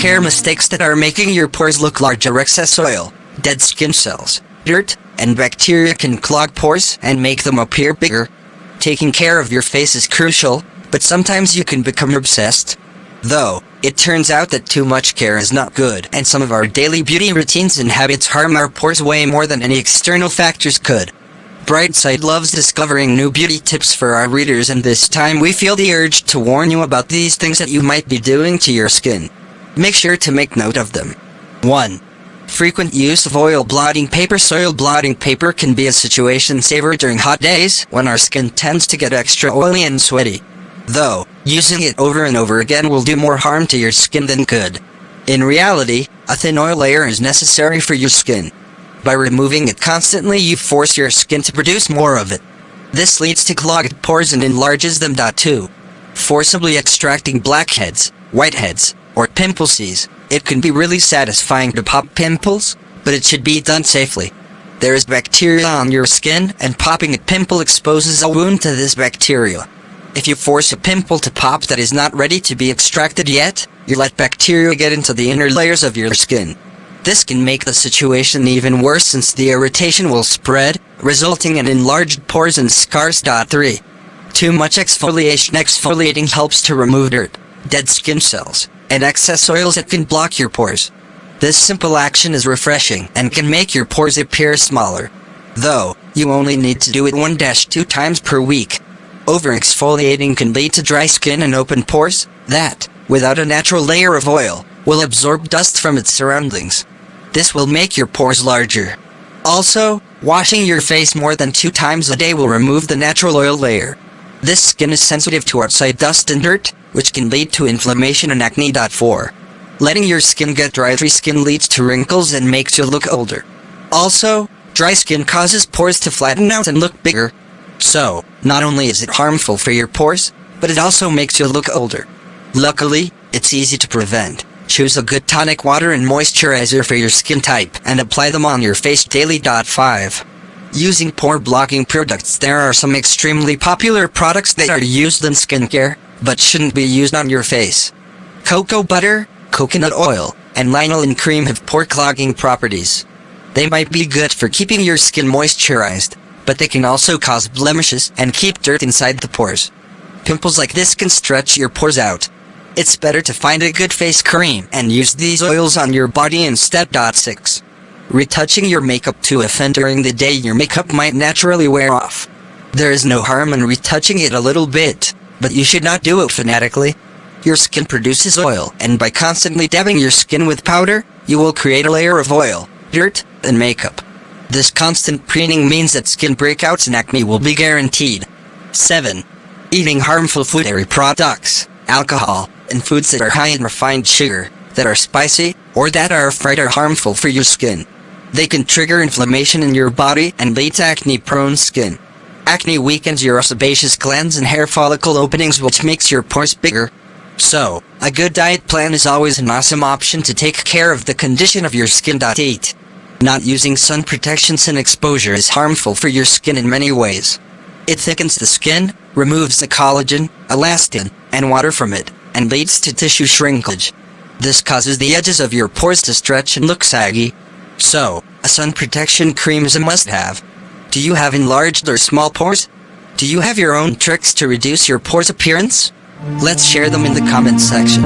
skincare mistakes that are making your pores look larger. Excess oil, dead skin cells, dirt, and bacteria can clog pores and make them appear bigger. Taking care of your face is crucial, but sometimes you can become obsessed. Though, it turns out that too much care is not good, and some of our daily beauty routines and habits harm our pores way more than any external factors could. Brightside loves discovering new beauty tips for our readers, and this time we feel the urge to warn you about these things that you might be doing to your skin. Make sure to make note of them. 1. Frequent use of oil blotting paper. Soil blotting paper can be a situation saver during hot days when our skin tends to get extra oily and sweaty. Though, using it over and over again will do more harm to your skin than good. In reality, a thin oil layer is necessary for your skin. By removing it constantly, you force your skin to produce more of it. This leads to clogged pores and enlarges them. 2. Forcibly extracting blackheads, whiteheads, or pimples. It can be really satisfying to pop pimples, but it should be done safely. There is bacteria on your skin, and popping a pimple exposes a wound to this bacteria. If you force a pimple to pop that is not ready to be extracted yet, you let bacteria get into the inner layers of your skin. This can make the situation even worse since the irritation will spread, resulting in enlarged pores and scars. 3. Too much exfoliation. Exfoliating helps to remove dirt, dead skin cells, and excess oils that can block your pores. This simple action is refreshing and can make your pores appear smaller. Though, you only need to do it 1-2 times per week. Over-exfoliating can lead to dry skin and open pores that, without a natural layer of oil, will absorb dust from its surroundings. This will make your pores larger. Also, washing your face more than 2 times a day will remove the natural oil layer. This skin is sensitive to outside dust and dirt, which can lead to inflammation and acne. 4. Letting your skin get dry. Dry skin leads to wrinkles and makes you look older. Also, dry skin causes pores to flatten out and look bigger. So, not only is it harmful for your pores, but it also makes you look older. Luckily, it's easy to prevent. Choose a good tonic water and moisturizer for your skin type and apply them on your face daily. 5. Using pore blocking products. There are some extremely popular products that are used in skincare, but shouldn't be used on your face. Cocoa butter, coconut oil, and lanolin cream have pore clogging properties. They might be good for keeping your skin moisturized, but they can also cause blemishes and keep dirt inside the pores. Pimples like this can stretch your pores out. It's better to find a good face cream and use these oils on your body instead. 6. Retouching your makeup too often during the day. Your makeup might naturally wear off. There is no harm in retouching it a little bit, but you should not do it fanatically. Your skin produces oil, and by constantly dabbing your skin with powder, you will create a layer of oil, dirt, and makeup. This constant preening means that skin breakouts and acne will be guaranteed. 7. Eating harmful food. Dairy products, alcohol, and foods that are high in refined sugar, that are spicy, or that are fried are harmful for your skin. They can trigger inflammation in your body and lead to acne-prone skin. Acne weakens your sebaceous glands and hair follicle openings, which makes your pores bigger. So, a good diet plan is always an awesome option to take care of the condition of your skin. 8. Not using sun protection. Sun exposure is harmful for your skin in many ways. It thickens the skin, removes the collagen, elastin, and water from it, and leads to tissue shrinkage. This causes the edges of your pores to stretch and look saggy. So, a sun protection cream is a must-have. Do you have enlarged or small pores? Do you have your own tricks to reduce your pores appearance? Let's share them in the comments section.